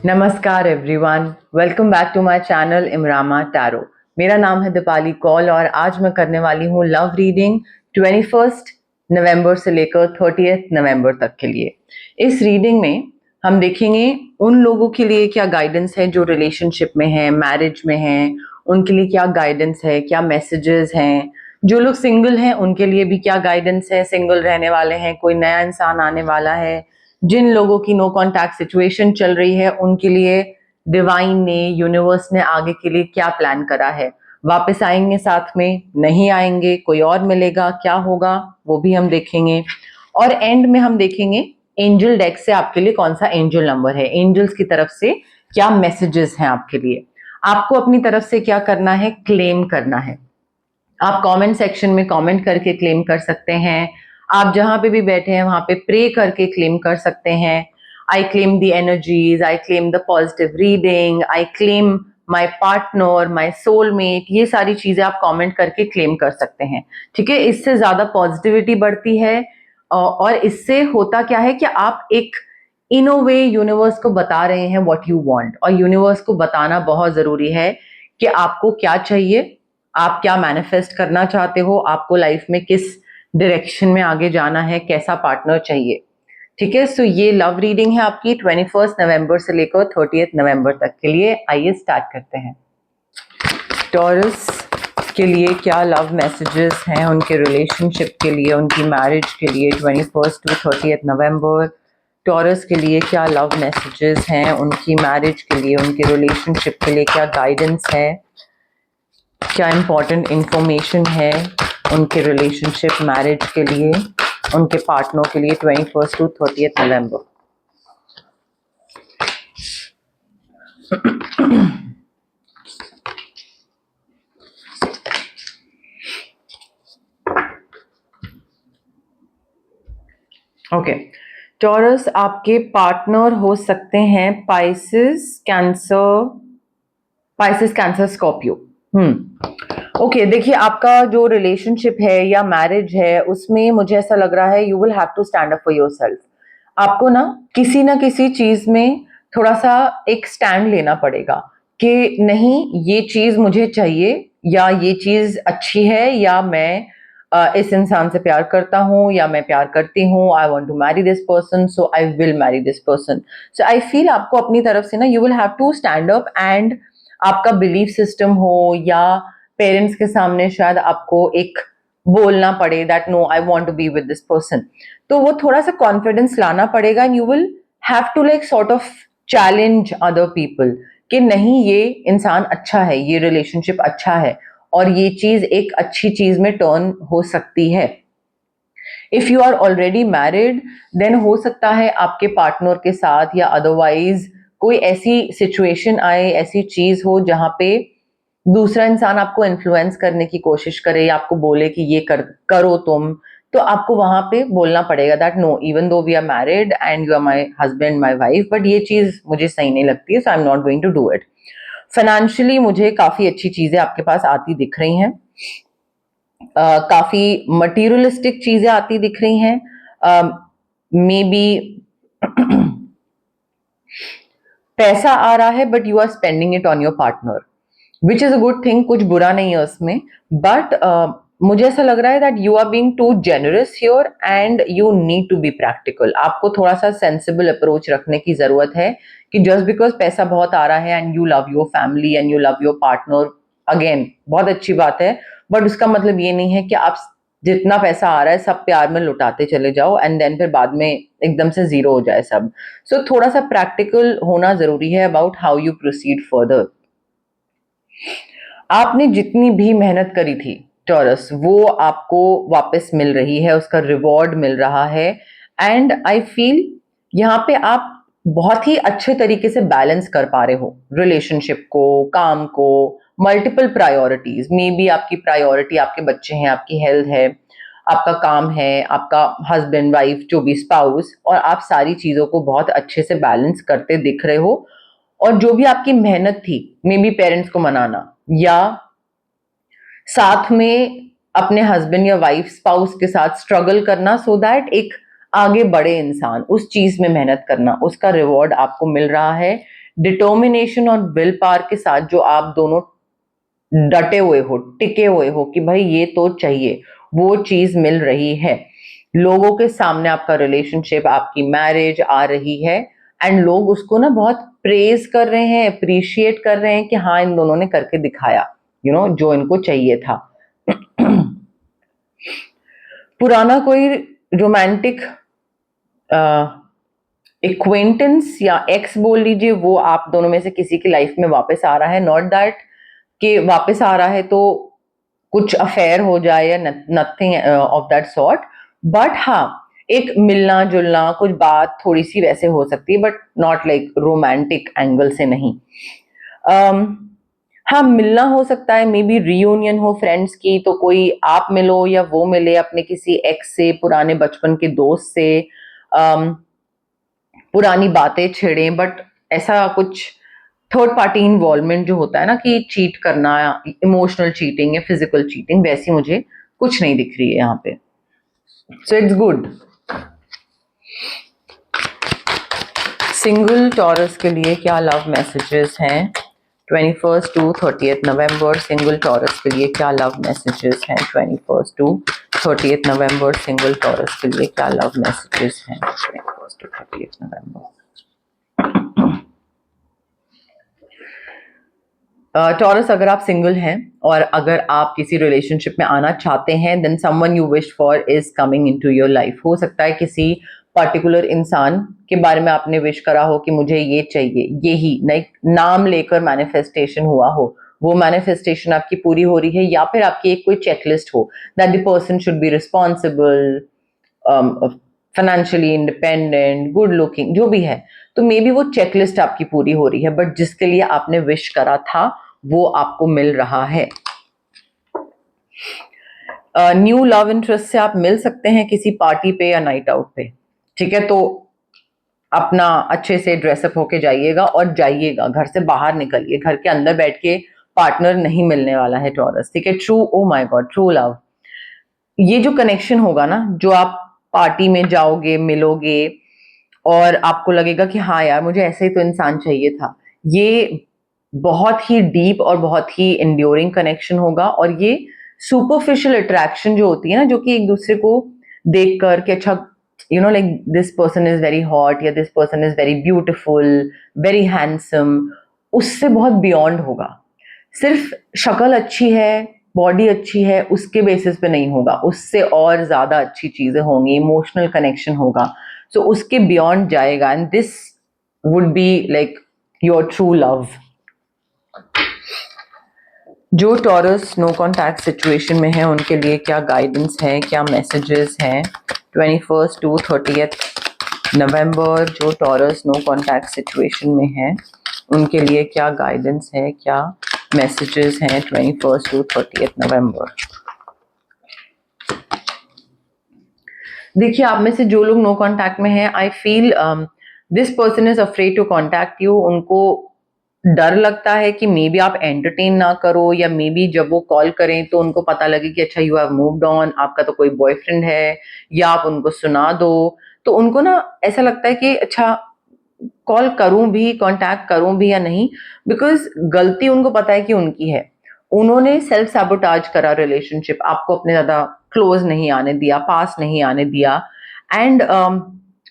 नमस्कार everyone, welcome back to my channel इमरामा tarot. मेरा नाम है दीपाली कौल और आज मैं करने वाली हूँ लव रीडिंग 21 नवंबर से लेकर 30 नवंबर तक के लिए। इस रीडिंग में हम देखेंगे उन लोगों के लिए क्या गाइडेंस है जो रिलेशनशिप में हैं, मैरिज में हैं, उनके लिए क्या गाइडेंस है, क्या मैसेजेस हैं। जो लोग सिंगल हैं उनके लिए भी क्या गाइडेंस है, सिंगल रहने वाले हैं, कोई नया इंसान आने वाला है, जिन लोगों की नो कॉन्टैक्ट सिचुएशन चल रही है उनके लिए डिवाइन ने, यूनिवर्स ने आगे के लिए क्या प्लान करा है। वापस आएंगे साथ में, नहीं आएंगे, कोई और मिलेगा, क्या होगा वो भी हम देखेंगे। और एंड में हम देखेंगे एंजल डेक से आपके लिए कौन सा एंजल नंबर है, एंजल्स की तरफ से क्या मैसेजेस हैं आपके लिए। आपको अपनी तरफ से क्या करना है, क्लेम करना है। आप कमेंट सेक्शन में कमेंट करके क्लेम कर सकते हैं। आप जहां पे भी बैठे हैं वहां पे प्रे करके क्लेम कर सकते हैं। आई claim the energies, I claim the positive reading, I claim my partner, my soulmate, ये सारी चीजें आप कमेंट करके क्लेम कर सकते हैं। ठीक है, इससे ज्यादा पॉजिटिविटी बढ़ती है और इससे होता क्या है कि आप एक इन अ वे यूनिवर्स को बता रहे हैं व्हाट यू वांट। और यूनिवर्स को बताना बहुत जरूरी है कि आपको क्या चाहिए, आप क्या मैनिफेस्ट करना चाहते हो, आपको लाइफ में किस डायरेक्शन में आगे जाना है, कैसा पार्टनर चाहिए। ठीक है, सो ये लव रीडिंग है आपकी 21 नवंबर से लेकर 30 नवंबर तक के लिए। आइए स्टार्ट करते हैं। टॉरस के लिए क्या लव मैसेजेस हैं उनके रिलेशनशिप के लिए, उनकी मैरिज के लिए 21 टू 30 नवंबर। टॉरस के लिए क्या लव मैसेजेस हैं उनकी मैरिज के लिए, उनके रिलेशनशिप के लिए क्या गाइडेंस है, क्या इंपॉर्टेंट इंफॉर्मेशन है उनके रिलेशनशिप मैरिज के लिए, उनके पार्टनर के लिए 21 टू 30 नवंबर। ओके, टॉरस आपके पार्टनर हो सकते हैं पाइसेस, कैंसर, स्कॉर्पियो। ओके, देखिए आपका जो रिलेशनशिप है या मैरिज है उसमें मुझे ऐसा लग रहा है you will have to stand up for yourself. आपको ना किसी चीज में थोड़ा सा एक स्टैंड लेना पड़ेगा कि नहीं ये चीज मुझे चाहिए, या ये चीज अच्छी है, या मैं इस इंसान से प्यार करता हूँ या मैं प्यार करती हूँ, I want to marry this person so I will marry this person. So I feel आपको अपनी तरफ से ना you will have to stand up and आपका बिलीफ सिस्टम हो या पेरेंट्स के सामने शायद आपको एक बोलना पड़े that no I want to be with this person. तो वो थोड़ा सा कॉन्फिडेंस लाना पड़ेगा and you will have to like sort of challenge other people कि नहीं ये इंसान अच्छा है, ये रिलेशनशिप अच्छा है और ये चीज एक अच्छी चीज में टर्न हो सकती है। If you are already married then हो सकता है आपके पार्टनर के साथ या अदरवाइज कोई ऐसी सिचुएशन आए, ऐसी चीज हो जहां पे दूसरा इंसान आपको इन्फ्लुएंस करने की कोशिश करे या आपको बोले कि ये करो तुम। तो आपको वहां पे बोलना पड़ेगा that no, even though we are married and you are my husband my wife, but ये चीज मुझे सही नहीं लगती है, so I am not going to do it. Financially मुझे काफी अच्छी चीजें आपके पास आती दिख रही हैं। काफी मटीरियलिस्टिक चीजें आती दिख रही हैं। मे बी पैसा आ रहा है but you are spending it on your partner, which is a good thing, कुछ बुरा नहीं है उसमें। बट मुझे ऐसा लग रहा है that you are being too generous here and you need to be practical. आपको थोड़ा सा सेंसिबल अप्रोच रखने की जरूरत है कि जस्ट बिकॉज पैसा बहुत आ रहा है and you love your family and you love your partner, again बहुत अच्छी बात है, बट उसका मतलब ये नहीं है कि आप जितना पैसा आ रहा है सब प्यार में लुटाते चले जाओ एंड देन फिर बाद में एकदम से जीरो हो जाए सब। सो थोड़ा सा प्रैक्टिकल होना जरूरी है about how you proceed further. आपने जितनी भी मेहनत करी थी टॉरस, वो आपको वापस मिल रही है, उसका रिवॉर्ड मिल रहा है। एंड आई फील यहाँ पे आप बहुत ही अच्छे तरीके से बैलेंस कर पा रहे हो रिलेशनशिप को, काम को, मल्टीपल प्रायोरिटीज। मे बी आपकी प्रायोरिटी आपके बच्चे हैं, आपकी हेल्थ है, आपका काम है, आपका हस्बैंड वाइफ जो भी स्पाउस, और आप सारी चीजों को बहुत अच्छे से बैलेंस करते दिख रहे हो। और जो भी आपकी मेहनत थी, मे बी पेरेंट्स को मनाना या साथ में अपने हस्बैंड या वाइफ स्पाउस के साथ स्ट्रगल करना सो दैट एक आगे बढ़े इंसान, उस चीज में मेहनत करना, उसका रिवॉर्ड आपको मिल रहा है। डिटर्मिनेशन और विल पावर के साथ जो आप दोनों डटे हुए हो, टिके हुए हो कि भाई ये तो चाहिए, वो चीज मिल रही है। लोगों के सामने आपका रिलेशनशिप, आपकी मैरिज आ रही है एंड लोग उसको ना बहुत प्रेज कर रहे हैं, अप्रिशिएट कर रहे हैं कि हाँ इन दोनों ने करके दिखाया, जो इनको चाहिए था। पुराना कोई रोमांटिक एक्वेंटेंस या एक्स बोल लीजिए, वो आप दोनों में से किसी की लाइफ में वापस आ रहा है। नॉट दैट कि वापस आ रहा है तो कुछ अफेयर हो जाए या nothing of that sort, but हाँ एक मिलना जुलना, कुछ बात थोड़ी सी वैसे हो सकती है, but not like romantic angle से नहीं। हाँ मिलना हो सकता है, मे बी रियूनियन हो फ्रेंड्स की, तो कोई आप मिलो या वो मिले अपने किसी एक्स से, पुराने बचपन के दोस्त से, पुरानी बातें छेड़े, बट ऐसा कुछ थर्ड पार्टी इन्वॉल्वमेंट जो होता है ना कि चीट करना, इमोशनल चीटिंग या फिजिकल चीटिंग, वैसी मुझे कुछ नहीं दिख रही है यहाँ पे। So it's good. Single taurus के लिए क्या लव मैसेजेस हैं 21 टू 30 नवंबर? सिंगल टॉरस के लिए क्या लव मैसेजेस हैं 21 टू 30 नवंबर? सिंगल टॉरस के लिए क्या लव मैसेजेस हैं 21 टू 30 नवंबर? टॉरस, अगर आप सिंगल हैं और अगर आप किसी रिलेशनशिप में आना चाहते हैं, then someone you wish for is coming into your life. हो सकता है किसी पर्टिकुलर इंसान के बारे में आपने विश करा हो कि मुझे ये चाहिए, यही लाइक नाम लेकर मैनिफेस्टेशन हुआ हो, वो मैनिफेस्टेशन आपकी पूरी हो रही है, या फिर आपकी एक कोई चेकलिस्ट हो that the person should be responsible, financially independent, good looking, जो भी है, तो मे बी वो चेकलिस्ट आपकी पूरी हो रही है, बट जिसके लिए आपने विश करा था वो आपको मिल रहा है। न्यू लव इंटरेस्ट से आप मिल सकते हैं किसी पार्टी पे या नाइट आउट पे, ठीक है? तो अपना अच्छे से ड्रेसअप होके जाइएगा और जाइएगा, घर से बाहर निकलिए, घर के अंदर बैठ के पार्टनर नहीं मिलने वाला है टॉरस, ठीक है? True, oh my God, true love, ये जो कनेक्शन होगा ना, जो आप पार्टी में जाओगे, मिलोगे और आपको लगेगा कि हाँ यार मुझे ऐसे ही तो इंसान चाहिए था, ये बहुत ही डीप और बहुत ही एंड्योरिंग कनेक्शन होगा। और ये सुपरफिशियल अट्रैक्शन जो होती है ना, जो कि एक दूसरे को देख कर के अच्छा, like this person is very hot या this person is very beautiful, very handsome, उससे बहुत बियॉन्ड होगा। सिर्फ शक्ल अच्छी है, बॉडी अच्छी है, उसके बेसिस पे नहीं होगा, उससे और ज्यादा अच्छी चीजें होंगी, इमोशनल कनेक्शन होगा, सो उसके बियॉन्ड जाएगा, and this would be like your true love. जो टॉरस नो कॉन्टैक्ट सिचुएशन में है उनके लिए क्या गाइडेंस है, क्या मैसेजेस हैं 21 टू 30 नवंबर? जो टॉरस नो कॉन्टैक्ट सिचुएशन में है उनके लिए क्या गाइडेंस है, क्या मैसेजेस हैं 21 टू 30 नवंबर? देखिए, आप में से जो लोग नो कॉन्टैक्ट में हैं, I feel this person is afraid to contact you. उनको डर लगता है कि मे बी आप एंटरटेन ना करो, या मे बी जब वो कॉल करें तो उनको पता लगे कि अच्छा यू हैव मूव्ड ऑन, आपका तो कोई बॉयफ्रेंड है, या आप उनको सुना दो, तो उनको ना ऐसा लगता है कि अच्छा कॉल करूं भी, कांटेक्ट करूं भी या नहीं, बिकॉज गलती उनको पता है कि उनकी है। उन्होंने सेल्फ सैबोटाज करा रिलेशनशिप, आपको अपने ज्यादा क्लोज नहीं आने दिया, पास नहीं आने दिया, एंड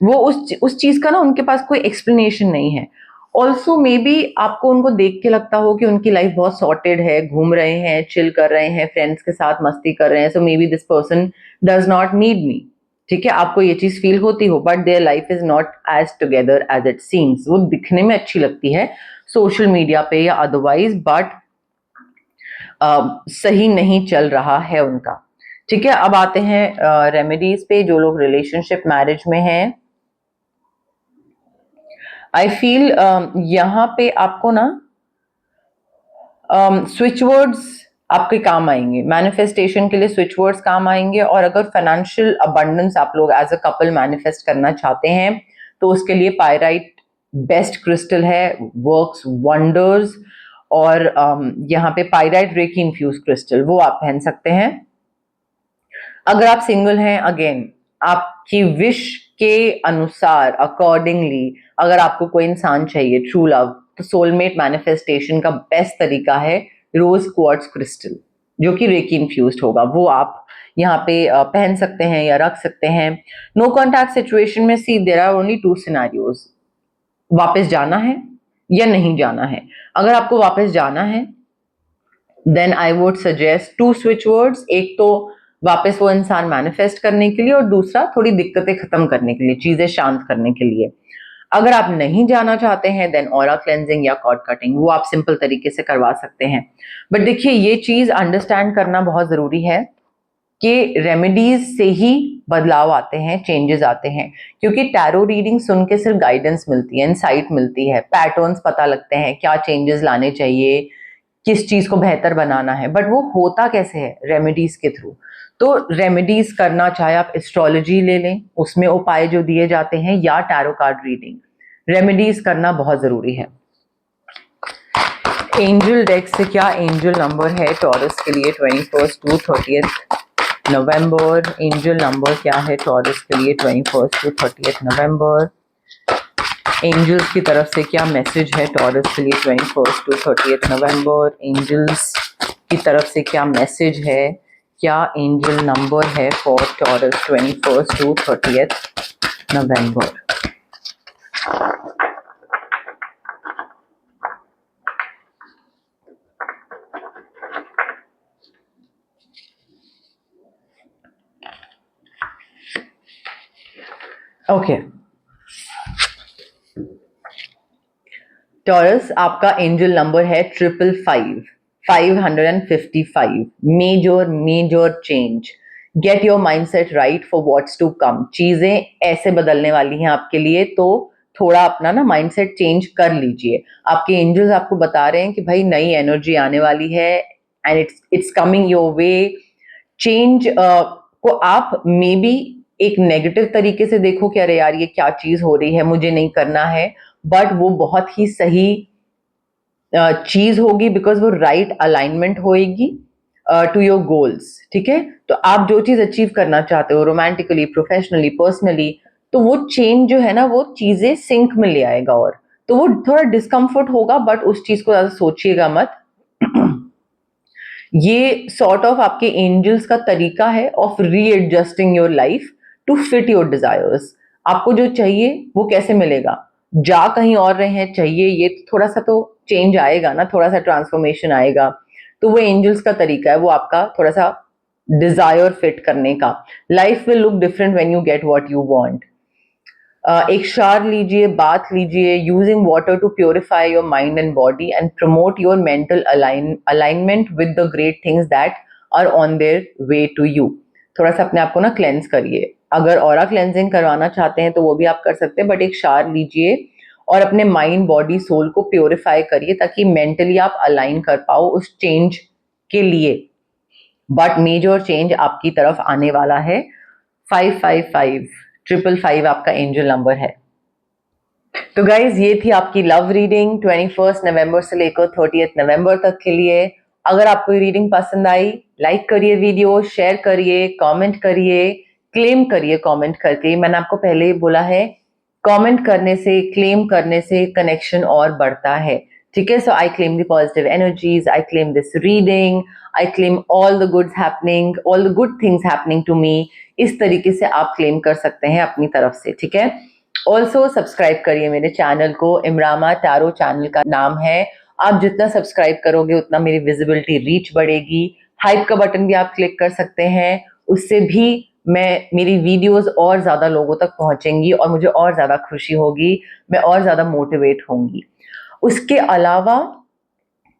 वो उस चीज का ना उनके पास कोई एक्सप्लेनेशन नहीं है। ऑल्सो मे बी आपको उनको देख के लगता हो कि उनकी लाइफ बहुत सॉर्टेड है, घूम रहे हैं, चिल कर रहे हैं, फ्रेंड्स के साथ मस्ती कर रहे हैं, so maybe this person does not need me, ठीक है? आपको ये चीज फील होती हो, but their life is not as together as it seems. वो दिखने में अच्छी लगती है सोशल मीडिया पे या अदरवाइज, बट सही नहीं चल रहा है उनका, ठीक है? अब आते हैं रेमेडीज पे। जो लोग रिलेशनशिप मैरिज में हैं, आई फील यहाँ पे आपको ना स्विच वर्ड्स आपके काम आएंगे, मैनिफेस्टेशन के लिए स्विच वर्ड्स काम आएंगे। और अगर फाइनेंशियल अबंडेंस आप लोग एज अ कपल मैनिफेस्ट करना चाहते हैं तो उसके लिए पायराइट बेस्ट क्रिस्टल है, वर्क्स वंडर्स। और यहाँ पे पायराइट रेकी इन्फ्यूज क्रिस्टल वो आप पहन सकते हैं। अगर आप सिंगल हैं, अगेन आपकी विश के अनुसार, अकॉर्डिंगली, अगर आपको कोई इंसान चाहिए ट्रू लव, तो सोलमेट मैनिफेस्टेशन का बेस्ट तरीका है रोज क्वार्ट्ज क्रिस्टल, जो कि रेकी इन्फ्यूज्ड होगा। वो आप यहाँ पे पहन सकते हैं या रख सकते हैं। नो कॉन्टैक्ट सिचुएशन में सी देयर आर ओनली 2 सिनेरियोज, वापस जाना है या नहीं जाना है। अगर आपको वापस जाना है then I would suggest 2 switch words, एक तो वापस वो इंसान मैनिफेस्ट करने के लिए और दूसरा थोड़ी दिक्कतें खत्म करने के लिए, चीजें शांत करने के लिए। अगर आप नहीं जाना चाहते हैं देन ऑरा क्लेंजिंग या कॉर्ड कटिंग, वो आप सिंपल तरीके से करवा सकते हैं। बट देखिए ये चीज अंडरस्टैंड करना बहुत जरूरी है कि रेमेडीज से ही बदलाव आते हैं, चेंजेस आते हैं। क्योंकि टैरो रीडिंग सुन के सिर्फ गाइडेंस मिलती है, इनसाइट मिलती है, पैटर्न्स पता लगते हैं, क्या चेंजेस लाने चाहिए, किस चीज को बेहतर बनाना है, बट वो होता कैसे है, रेमेडीज के थ्रू। तो रेमेडीज करना चाहे आप एस्ट्रोलॉजी ले लें, उसमें उपाय जो दिए जाते हैं, या टैरो कार्ड रीडिंग, रेमेडीज करना बहुत जरूरी है। एंजल डेक से क्या एंजल नंबर है टॉरस के लिए 21 टू 30 नवंबर? एंजल नंबर क्या है टॉरस के लिए 21 टू 30 नवंबर? एंजल्स की तरफ से क्या मैसेज है टॉरस के लिए 21 टू 30 नवंबर? एंजल्स की तरफ से क्या मैसेज है, क्या एंजल नंबर है for Taurus 21 to 30 November? Okay Taurus, आपका एंजल नंबर है 555 major change. Get your mindset right for what's to come. चीजें ऐसे बदलने वाली हैं आपके लिए, तो थोड़ा अपना ना माइंडसेट चेंज कर लीजिए। आपके एंजल्स आपको बता रहे हैं कि भाई नई एनर्जी आने वाली है and it's coming your way. Change को आप मे बी एक नेगेटिव तरीके से देखो कि अरे यार ये क्या चीज हो रही है, मुझे नहीं करना है, बट वो बहुत ही सही चीज होगी, बिकॉज वो राइट अलाइनमेंट होएगी टू योर गोल्स। ठीक है, तो आप जो चीज अचीव करना चाहते हो रोमांटिकली, प्रोफेशनली, पर्सनली, तो वो चेंज जो है ना वो चीजें सिंक में ले आएगा। और तो वो थोड़ा डिस्कम्फर्ट होगा, बट उस चीज को ज्यादा सोचिएगा मत। ये सॉर्ट ऑफ आपके एंजल्स का तरीका है of readjusting your life to fit your desires. आपको जो चाहिए वो कैसे मिलेगा, जा कहीं और रहे हैं, चाहिए ये, थोड़ा सा तो चेंज आएगा ना, थोड़ा सा ट्रांसफॉर्मेशन आएगा। तो वो एंजल्स का तरीका है, वो आपका थोड़ा सा डिजायर फिट करने का। Life will look different when you get what you want. एक शार लीजिए, बाथ लीजिए, using water to purify your mind and body and promote your mental alignment with the great things that are on their way to you. थोड़ा सा अपने आप को ना cleanse करिए। अगर ऑरा क्लेंजिंग करवाना चाहते हैं तो वो भी आप कर सकते हैं, बट एक शार लीजिए और अपने माइंड, बॉडी, सोल को प्योरीफाई करिए ताकि मेंटली आप अलाइन कर पाओ उस चेंज के लिए। बट मेजर चेंज आपकी तरफ आने वाला है। 555 आपका एंजल नंबर है। तो गाइज ये थी आपकी लव रीडिंग 21 नवंबर से लेकर 30 नवंबर तक के लिए। अगर आपको ये रीडिंग पसंद आई, लाइक करिए वीडियो, शेयर करिए, कमेंट करिए, क्लेम करिए कमेंट करके। मैंने आपको पहले ही बोला है, कमेंट करने से, क्लेम करने से कनेक्शन और बढ़ता है। ठीक है, so I claim the positive energies, I claim this reading, I claim all the goods happening, all the good things happening to me. इस तरीके से आप क्लेम कर सकते हैं अपनी तरफ से। ठीक है, ऑल्सो सब्सक्राइब करिए मेरे चैनल को, इमरामा टैरो चैनल का नाम है। आप जितना सब्सक्राइब करोगे उतना मेरी विजिबिलिटी, रीच बढ़ेगी। हाइप का बटन भी आप क्लिक कर सकते हैं, उससे भी मेरी वीडियोस और ज्यादा लोगों तक पहुंचेंगी और मुझे और ज्यादा खुशी होगी, मैं और ज्यादा मोटिवेट होंगी। उसके अलावा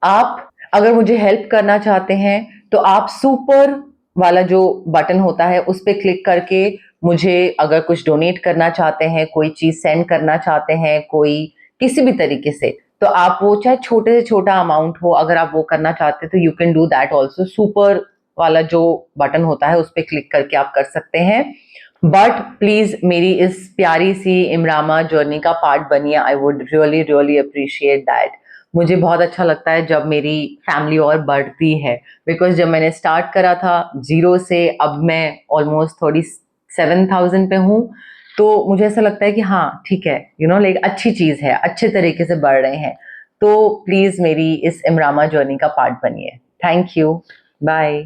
आप अगर मुझे हेल्प करना चाहते हैं तो आप सुपर वाला जो बटन होता है उस पर क्लिक करके मुझे अगर कुछ डोनेट करना चाहते हैं, कोई चीज सेंड करना चाहते हैं, कोई किसी भी तरीके से, तो आप वो चाहे छोटे से छोटा अमाउंट हो, अगर आप वो करना चाहते हैं तो you can do that also. Super वाला जो बटन होता है उस पर क्लिक करके आप कर सकते हैं। बट प्लीज मेरी इस प्यारी सी इमरामा जर्नी का पार्ट बनिए। I would really really appreciate that. मुझे बहुत अच्छा लगता है जब मेरी फैमिली और बढ़ती है, बिकॉज जब मैंने स्टार्ट करा था 0 से, अब मैं ऑलमोस्ट 37,000 पे हूँ। तो मुझे ऐसा लगता है कि हाँ ठीक है, लाइक अच्छी चीज है, अच्छे तरीके से बढ़ रहे हैं। तो प्लीज मेरी इस इमरामा जर्नी का पार्ट बनिए। Thank you, bye.